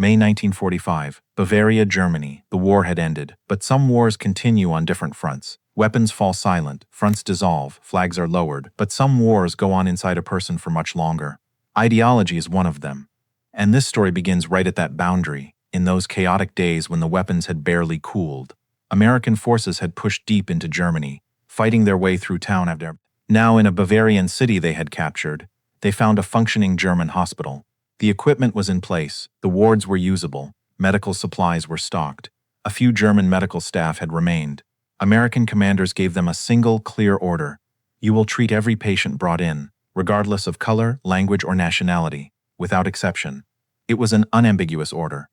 May 1945, Bavaria, Germany. The war had ended, but some wars continue on different fronts. Weapons fall silent, fronts dissolve, flags are lowered, but some wars go on inside a person for much longer. Ideology is one of them. And this story begins right at that boundary, in those chaotic days when the weapons had barely cooled. American forces had pushed deep into Germany, fighting their way through town after. Now in a Bavarian city they had captured, they found a functioning German hospital. The equipment was in place, the wards were usable, medical supplies were stocked. A few German medical staff had remained. American commanders gave them a single, clear order. You will treat every patient brought in, regardless of color, language, or nationality, without exception. It was an unambiguous order.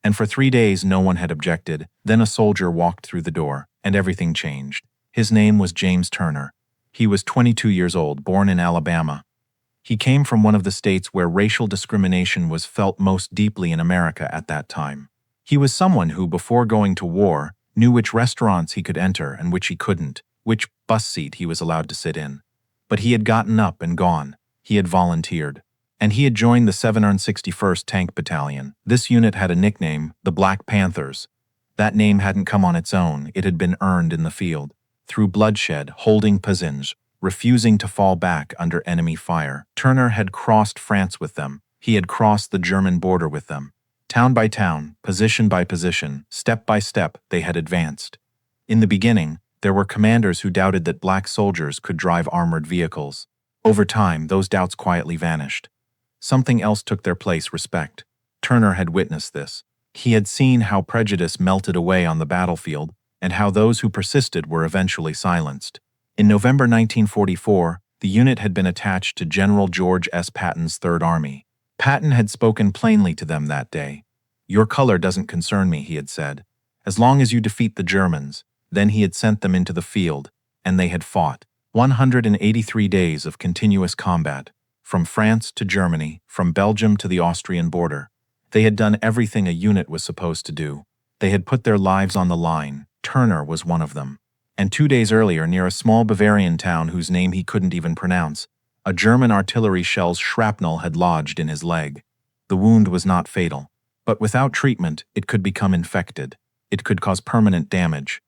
And for 3 days no one had objected. Then a soldier walked through the door, and everything changed. His name was James Turner. He was 22 years old, born in Alabama. He came from one of the states where racial discrimination was felt most deeply in America at that time. He was someone who, before going to war, knew which restaurants he could enter and which he couldn't, which bus seat he was allowed to sit in. But he had gotten up and gone. He had volunteered. And he had joined the 761st Tank Battalion. This unit had a nickname, the Black Panthers. That name hadn't come on its own, it had been earned in the field. Through bloodshed, holding positions, refusing to fall back under enemy fire. Turner had crossed France with them. He had crossed the German border with them. Town by town, position by position, step by step, they had advanced. In the beginning, there were commanders who doubted that black soldiers could drive armored vehicles. Over time, those doubts quietly vanished. Something else took their place: respect. Turner had witnessed this. He had seen how prejudice melted away on the battlefield, and how those who persisted were eventually silenced. In November 1944, the unit had been attached to General George S. Patton's Third Army. Patton had spoken plainly to them that day. "Your color doesn't concern me," he had said. "As long as you defeat the Germans." Then he had sent them into the field, and they had fought. 183 days of continuous combat. From France to Germany, from Belgium to the Austrian border. They had done everything a unit was supposed to do. They had put their lives on the line. Turner was one of them. And 2 days earlier, near a small Bavarian town whose name he couldn't even pronounce, a German artillery shell's shrapnel had lodged in his leg. The wound was not fatal, but without treatment, it could become infected. It could cause permanent damage.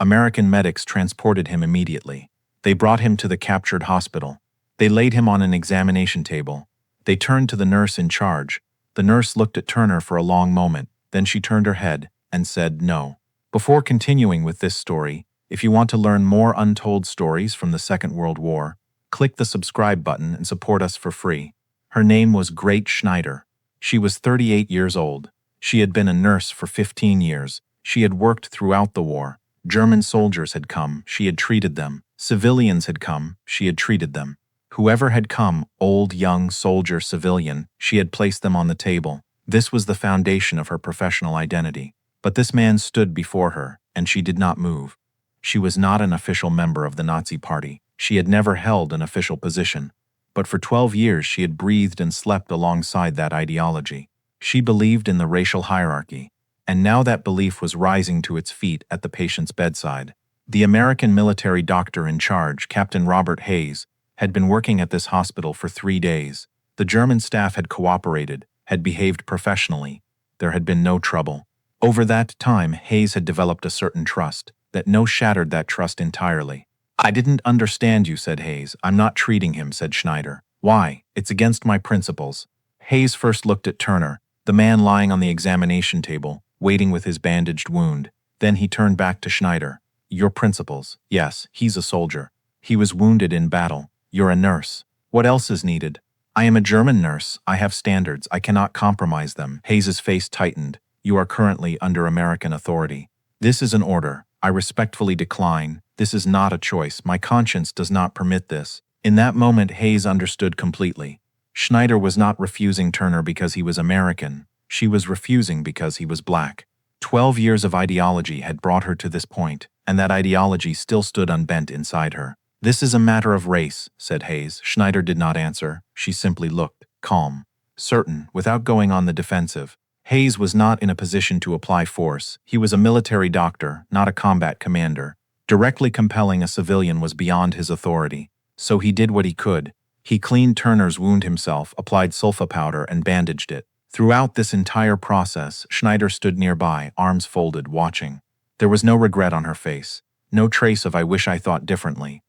American medics transported him immediately. They brought him to the captured hospital. They laid him on an examination table. They turned to the nurse in charge. The nurse looked at Turner for a long moment, then she turned her head and said no. Before continuing with this story, if you want to learn more untold stories from the Second World War, click the subscribe button and support us for free. Her name was Great Schneider. She was 38 years old. She had been a nurse for 15 years. She had worked throughout the war. German soldiers had come, she had treated them. Civilians had come, she had treated them. Whoever had come, old, young, soldier, civilian, she had placed them on the table. This was the foundation of her professional identity. But this man stood before her, and she did not move. She was not an official member of the Nazi Party. She had never held an official position. But for 12 years she had breathed and slept alongside that ideology. She believed in the racial hierarchy. And now that belief was rising to its feet at the patient's bedside. The American military doctor in charge, Captain Robert Hayes, had been working at this hospital for 3 days. The German staff had cooperated, had behaved professionally. There had been no trouble. Over that time, Hayes had developed a certain trust, that no shattered that trust entirely. "I didn't understand you," said Hayes. "I'm not treating him," said Schneider. "Why? It's against my principles." Hayes first looked at Turner, the man lying on the examination table, waiting with his bandaged wound. Then he turned back to Schneider. "Your principles. Yes, he's a soldier. He was wounded in battle. You're a nurse. What else is needed?" "I am a German nurse. I have standards. I cannot compromise them." Hayes's face tightened. "You are currently under American authority. This is an order. I respectfully decline. This is not a choice. My conscience does not permit this." In that moment, Hayes understood completely. Schneider was not refusing Turner because he was American. She was refusing because he was black. 12 years of ideology had brought her to this point, and that ideology still stood unbent inside her. "This is a matter of race," said Hayes. Schneider did not answer. She simply looked, calm, certain, without going on the defensive. Hayes was not in a position to apply force. He was a military doctor, not a combat commander. Directly compelling a civilian was beyond his authority. So he did what he could. He cleaned Turner's wound himself, applied sulfa powder, and bandaged it. Throughout this entire process, Schneider stood nearby, arms folded, watching. There was no regret on her face, no trace of "I wish I thought differently."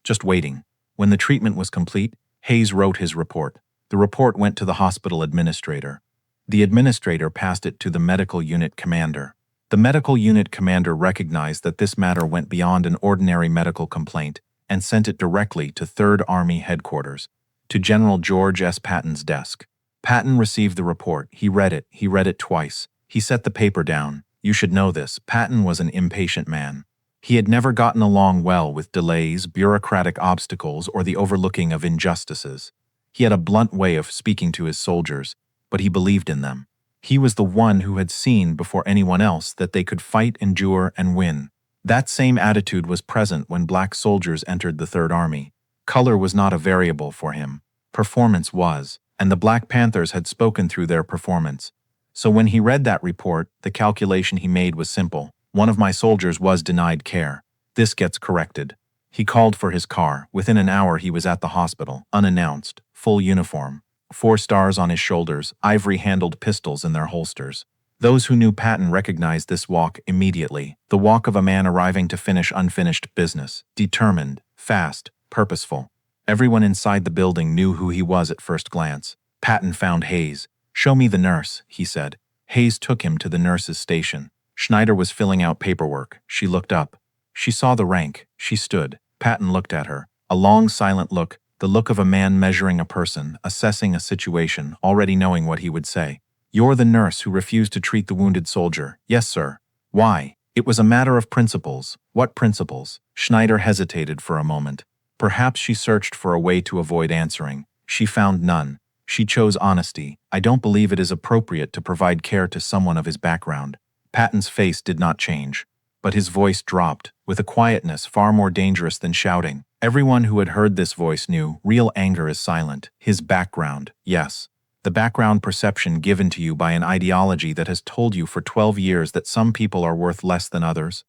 Just waiting. When the treatment was complete, Hayes wrote his report. The report went to the hospital administrator. The administrator passed it to the medical unit commander. The medical unit commander recognized that this matter went beyond an ordinary medical complaint and sent it directly to 3rd Army headquarters, to General George S. Patton's desk. Patton received the report. He read it twice. He set the paper down. You should know this. Patton was an impatient man. He had never gotten along well with delays, bureaucratic obstacles, or the overlooking of injustices. He had a blunt way of speaking to his soldiers, but he believed in them. He was the one who had seen before anyone else that they could fight, endure, and win. That same attitude was present when black soldiers entered the 3rd Army. Color was not a variable for him. Performance was, and the Black Panthers had spoken through their performance. So when he read that report, the calculation he made was simple. One of my soldiers was denied care. This gets corrected. He called for his car. Within an hour he was at the hospital, unannounced, full uniform. 4 stars on his shoulders, ivory-handled pistols in their holsters. Those who knew Patton recognized this walk immediately, the walk of a man arriving to finish unfinished business, determined, fast, purposeful. Everyone inside the building knew who he was at first glance. Patton found Hayes. "Show me the nurse," he said. Hayes took him to the nurse's station. Schneider was filling out paperwork. She looked up. She saw the rank. She stood. Patton looked at her. A long, silent look, the look of a man measuring a person, assessing a situation, already knowing what he would say. "You're the nurse who refused to treat the wounded soldier." "Yes, sir." "Why?" "It was a matter of principles." "What principles?" Schneider hesitated for a moment. Perhaps she searched for a way to avoid answering. She found none. She chose honesty. "I don't believe it is appropriate to provide care to someone of his background." Patton's face did not change, but his voice dropped, with a quietness far more dangerous than shouting. Everyone who had heard this voice knew real anger is silent. His background, yes. The background perception given to you by an ideology that has told you for 12 years that some people are worth less than others.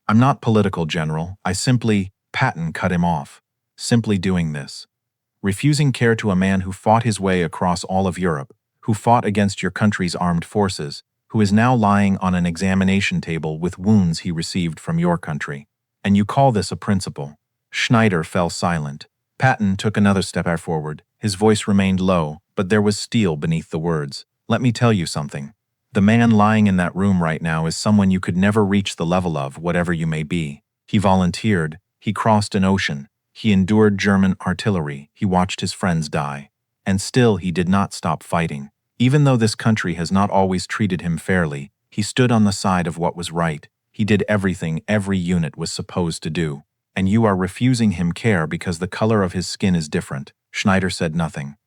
"I'm not political, General. I simply—" Patton cut him off. "Simply doing this. Refusing care to a man who fought his way across all of Europe, who fought against your country's armed forces, who is now lying on an examination table with wounds he received from your country. And you call this a principle?" Schneider fell silent. Patton took another step forward. His voice remained low, but there was steel beneath the words. "Let me tell you something. The man lying in that room right now is someone you could never reach the level of, whatever you may be. He volunteered. He crossed an ocean. He endured German artillery. He watched his friends die. And still he did not stop fighting. Even though this country has not always treated him fairly, he stood on the side of what was right. He did everything every unit was supposed to do. And you are refusing him care because the color of his skin is different." Schneider said nothing.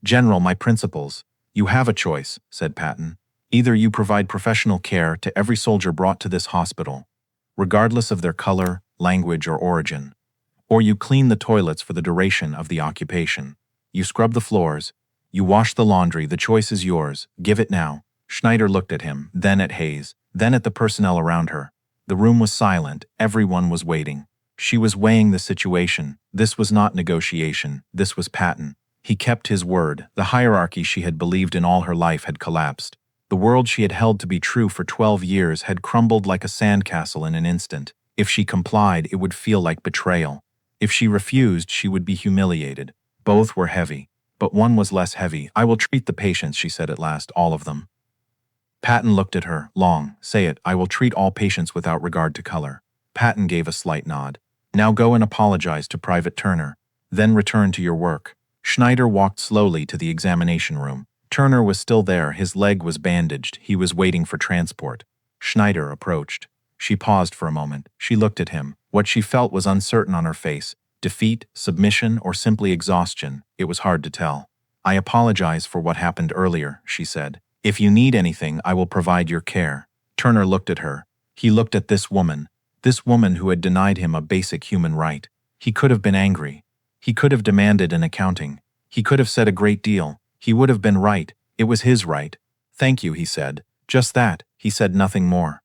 "General, my principles." "You have a choice," said Patton. "Either you provide professional care to every soldier brought to this hospital, regardless of their color, language, or origin, or you clean the toilets for the duration of the occupation. You scrub the floors. You wash the laundry. The choice is yours. Give it now." Schneider looked at him, then at Hayes, then at the personnel around her. The room was silent. Everyone was waiting. She was weighing the situation. This was not negotiation. This was Patton. He kept his word. The hierarchy she had believed in all her life had collapsed. The world she had held to be true for 12 years had crumbled like a sandcastle in an instant. If she complied, it would feel like betrayal. If she refused, she would be humiliated. Both were heavy, but one was less heavy. "I will treat the patients," she said at last, "all of them." Patton looked at her. "Long, say it. I will treat all patients without regard to color." Patton gave a slight nod. "Now go and apologize to Private Turner. Then return to your work." Schneider walked slowly to the examination room. Turner was still there. His leg was bandaged. He was waiting for transport. Schneider approached. She paused for a moment. She looked at him. What she felt was uncertain on her face. Defeat, submission, or simply exhaustion. It was hard to tell. "I apologize for what happened earlier," she said. "If you need anything, I will provide your care." Turner looked at her. He looked at this woman who had denied him a basic human right. He could have been angry. He could have demanded an accounting. He could have said a great deal. He would have been right. It was his right. "Thank you," he said. Just that. He said nothing more.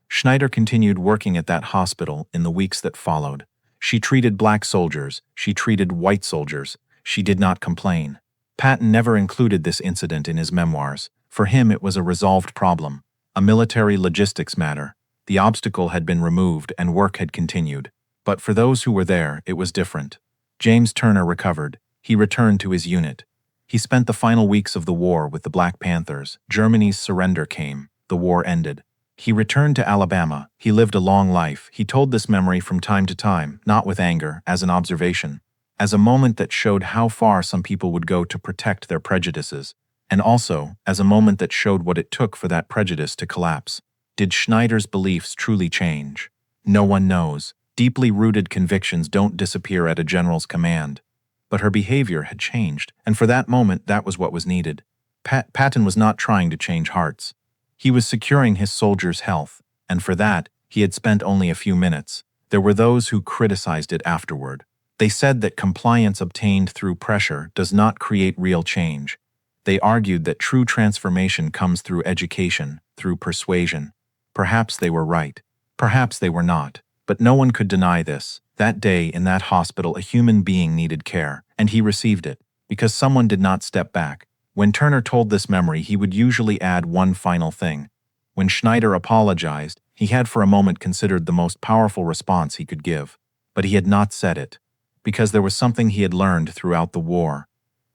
Schneider continued working at that hospital in the weeks that followed. She treated black soldiers. She treated white soldiers. She did not complain. Patton never included this incident in his memoirs. For him, it was a resolved problem, a military logistics matter. The obstacle had been removed and work had continued. But for those who were there, it was different. James Turner recovered. He returned to his unit. He spent the final weeks of the war with the Black Panthers. Germany's surrender came. The war ended. He returned to Alabama. He lived a long life. He told this memory from time to time, not with anger, as an observation, as a moment that showed how far some people would go to protect their prejudices, and also as a moment that showed what it took for that prejudice to collapse. Did Schneider's beliefs truly change? No one knows. Deeply rooted convictions don't disappear at a general's command. But her behavior had changed, and for that moment, that was what was needed. Patton was not trying to change hearts. He was securing his soldiers' health, and for that, he had spent only a few minutes. There were those who criticized it afterward. They said that compliance obtained through pressure does not create real change. They argued that true transformation comes through education, through persuasion. Perhaps they were right. Perhaps they were not. But no one could deny this. That day in that hospital, a human being needed care, and he received it, because someone did not step back. When Turner told this memory, he would usually add one final thing. When Schneider apologized, he had for a moment considered the most powerful response he could give. But he had not said it, because there was something he had learned throughout the war.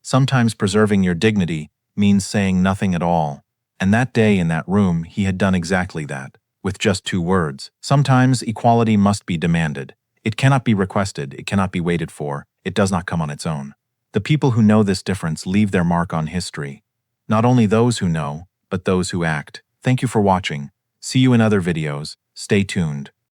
Sometimes preserving your dignity means saying nothing at all. And that day in that room, he had done exactly that, with just 2 words. Sometimes equality must be demanded. It cannot be requested, it cannot be waited for, it does not come on its own. The people who know this difference leave their mark on history. Not only those who know, but those who act. Thank you for watching. See you in other videos. Stay tuned.